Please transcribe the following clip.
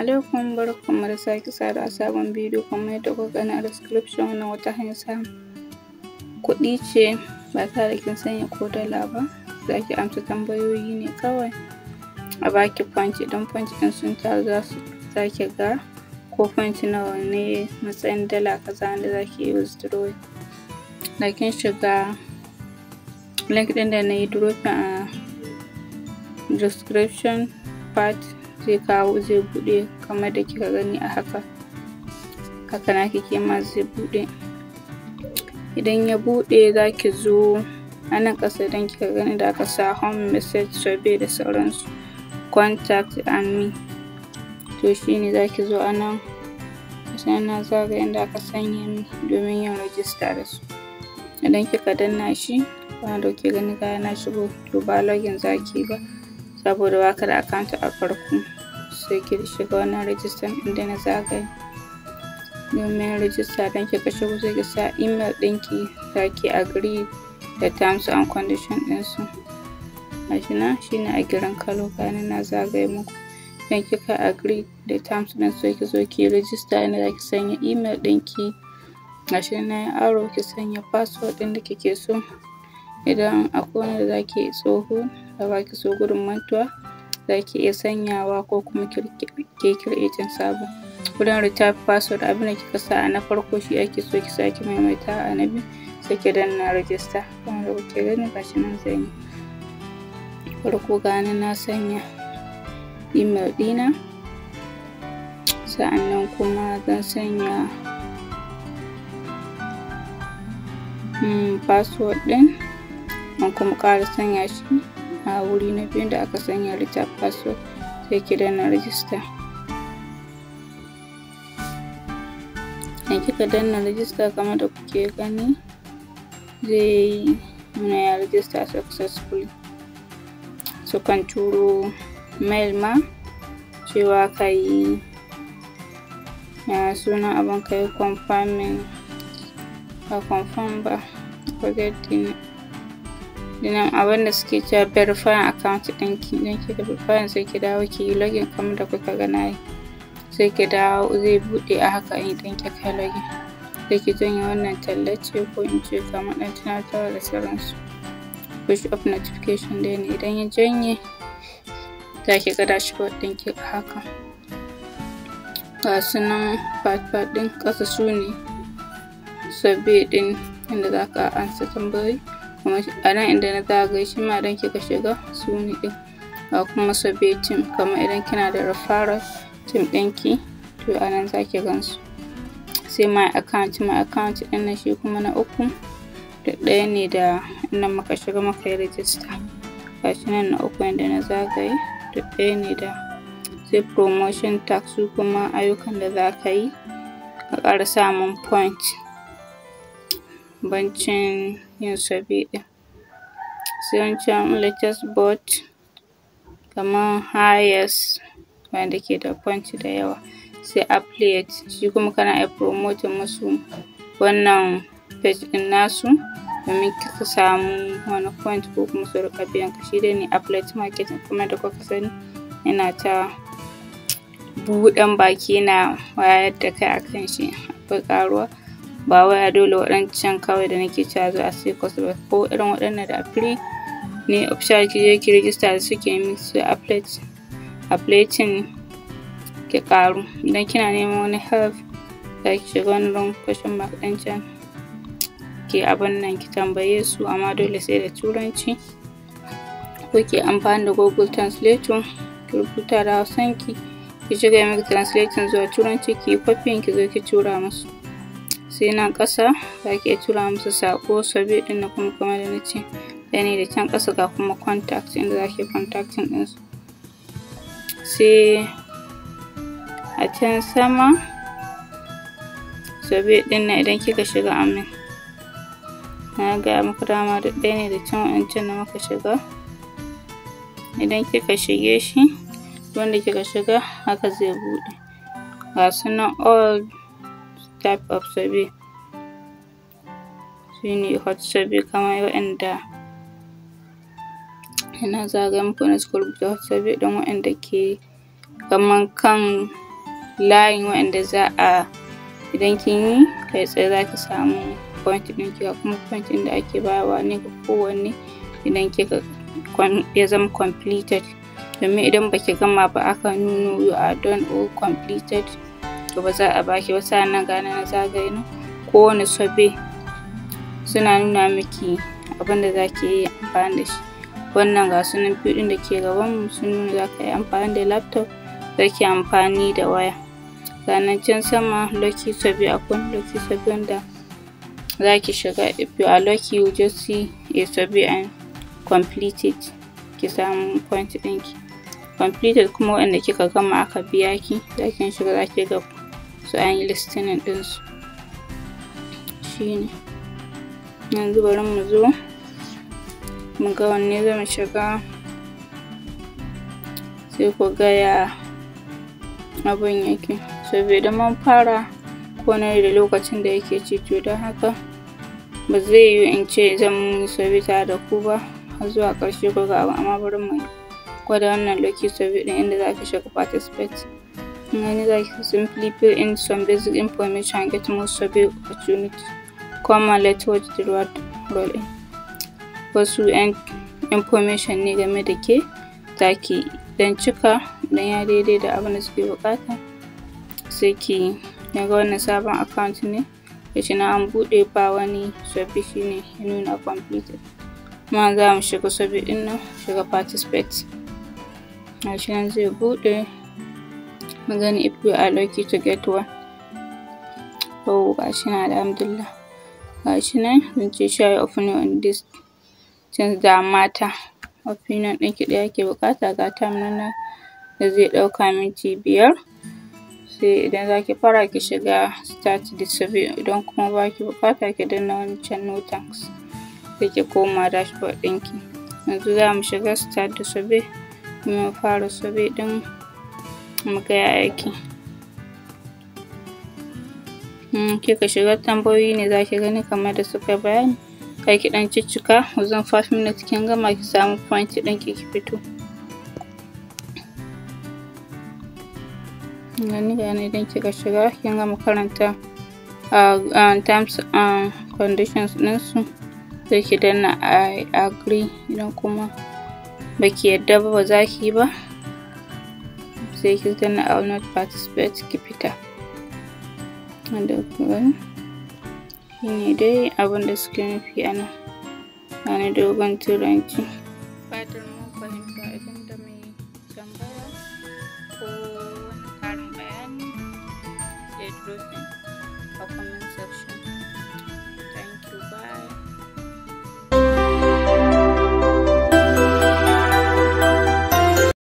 alaikum, barkanmu da sake saduwa a sabon bidiyo. Kamar yadda kuka gani a description, wannan wata hanyar samun kuɗi ce ba tare da kin sanya ko dala ba. Za ki amsa tambayoyi ne kawai a baki point. Idan point ɗin sun taru za ki ga ko point nawa ne matsayin dala kaza da za ki yi withdraw. Da kin shiga link ɗin da na yi dropping a description part zai buɗe kamar da kika gani a haka naki kema zai buɗe. Idan ya buɗe za ki zo a nan ƙasa idan kika gani da aka sa home, message, survey da sauransu, contact and me, to shine za ki zo a nan. Sannan na zaga inda aka sanya me domin yin register da su. Idan kika danna shi kamar da kuke gani ga na shigo, to ba login za ki yi ba saboda baka da account a farko. Sai ki shiga wannan register ɗin da na zagaye domin register. Dan kika shigo sai ki sa email ɗinki, za ki agree da terms and condition ɗinsu. Gashi nan shine a girin kalo gani na zagaye muku. Idan kika agree da terms ɗin sai ki zo ki register inda za ki sanya email ɗinki. Gashi nan nayi arrow, ki sanya password ɗin da kike so. Idan akwai wanda za ki yi tsoho da ba ki so gudun mantuwa, za ki iya sanyawa ko kuma ke creating sabo. Wurin retype password abinda kika sa a na farko shi ake so ki sake maimaita a na biyu, sai ki danna register. Kamar da kuke gani gashi nan zan yi. Farko gani na sanya email ɗina, sa'annan kuma zan sanya password ɗin, an kuma ƙara sanya shi a wuri na biyu da aka sanya retype password, sai ki danna register. Idan kika danna register kamar da kuke gani zai nuna ya register successfully. Sukan turo mail ma cewa ka yi sunan abin ka yi confirming, ba confirm ba, forget dinan abin da suke cewa verifying account ɗinki. Idan kika verifying sai ki dawo ki yi login kamar da kuka ga na yi. Sai ki dawo zai buɗe a haka. Idan kika yi login sai ki janye wannan tallace ko in ce kamar ɗan tunatarwa da sauransu, push up notification dai ne. Idan ya janye za ki ga dashboard ɗinki a haka. Ga su nan part ɗin ƙasa su ne survey ɗin inda za ka amsa tambayoyi. Kuma a nan inda na zagaye shi ma idan kika shiga su ne ɗin. Ga kuma survey team, kamar idan kina da referral team ɗinki to a nan za ki gansu. Sai my account ɗin nan shi kuma na uku da ɗaya ne da inda muka shiga muka yi register. Gashi nan na uku inda na zagaye da ɗaya ne da. Sai promotion tag, su kuma ayyukan da za ka yi ka ƙara samun point bancin yin survey ɗin. Sai wancan latest bot kamar highest wanda ke da point da yawa. Sai affiliate, shi kuma kana iya promoting musu wannan page ɗin nasu domin kika samu wani point ko kuma su riƙa biyan ka. Shi dai ne affiliate marketing kuma da kuka sani yana ta buɗan baki na wayar da kai akan shi. Akwai ƙaruwa, ba wai a dole waɗancan kawai da nake cewa za a sai course ba, ko irin waɗannan da free ne official ki je ki register da suke mix affiliating ki ƙaru. Idan kina neman wani help za ki shiga wannan question mark ɗin can ki abin nan ki tambaye su, amma dole sai da turanci, ko ki amfani da Google Translator ki rubuta da Hausanki ki shiga yi miki translating zuwa turanci, ki yi copying ki zo ki tura musu. Sai nan ƙasa za ki iya tura musu saƙo survey ɗin na kuma kamar da na ce ne da can ƙasa ga kuma contact inda za ki contacting ɗinsu. Sai a can sama survey ɗin nan idan kika shiga amin na gaya muku dama da ɗaya ne da can wancan da muka shiga. Idan kika shige shi wanda kika shiga haka zai buɗe. Ga su nan all type of survey, shine hot survey kamar waɗanda ina zagaye muku na suka rubuta hot survey ɗin waɗanda ke kaman kan layin wa'inda za a idan kin yi kai tsaye za ki samu point ɗinki, ga kuma point ɗin da ake bayarwa ne ga kowanne idan kika ya zama completed. Domin idan baki gama ba aka nuno you are done or completed to ba za a baki ba. Sa'annan ga na zagaye nan kowane survey suna nuna miki abinda za ki yi amfani da shi. Wannan ga su nan biyu ɗin da ke gaban mu sun nuna za ka yi amfani da laptop, za ki yi amfani da waya. Ga nan can sama lucky survey, akwai lucky survey wanda za ki shiga. If you are lucky you just see a survey and complete it, ki samu point ɗinki. Completed kuma waɗanda kika gama aka biya ki, za ki shiga za ki ga su an yi listening ɗinsu. Shine. Yanzu bari mu zo mu ga wanne zamu shiga sai ku ga ya abun yake. Saboda mun fara kowane da lokacin da yake ci, to don haka ba zai yiwu in ce zan yi survey tare da ku ba har zuwa ƙarshe ku ga abun, amma bari mu gwada wannan lucky survey ɗin inda za ki shiga participate. Yanzu za ki simply fill in some basic information and get more survey opportunity. Come and let's watch the roll in. Wasu information ne game da ke za ki dan cika, idan ya daidai da abin da suke buƙata sai ki ga wannan sabon account ne gashi nan an buɗe ba wani survey, shine ya nuna completed. Kuma za mu shiga survey ɗin nan, shiga participate. Gashi nan zai buɗe mu gani if you are lucky to get one. Oh gashi nan alhamdulillah. Gashi nan sun ce share your opinion on this things da mata. Opinion ɗinki ɗaya ke buƙata, ga time nan da zai ɗauka minti 5. Sai idan za ki fara ki shiga start the survey, idan kuma ba ki buƙata ki danna wancan no thanks sai ki koma dashboard ɗinki. Yanzu za mu shiga start the survey, mu fara survey ɗin mu ga ya yake. Kika shiga tambayoyi ne za ki gani kamar da suka bayani, za ki ɗan ciccika within 5 minutes kin gama ki samu point ɗinki ki fito. Gani idan kika shiga kin gama karanta terms and conditions ɗinsu sai ki danna I agree, idan kuma baki yadda ba za ki yi ba sai ki danna I will not participate ki fita. Wanda kuma shine dai abin da suke nufi a nan. Wani dogon turanci.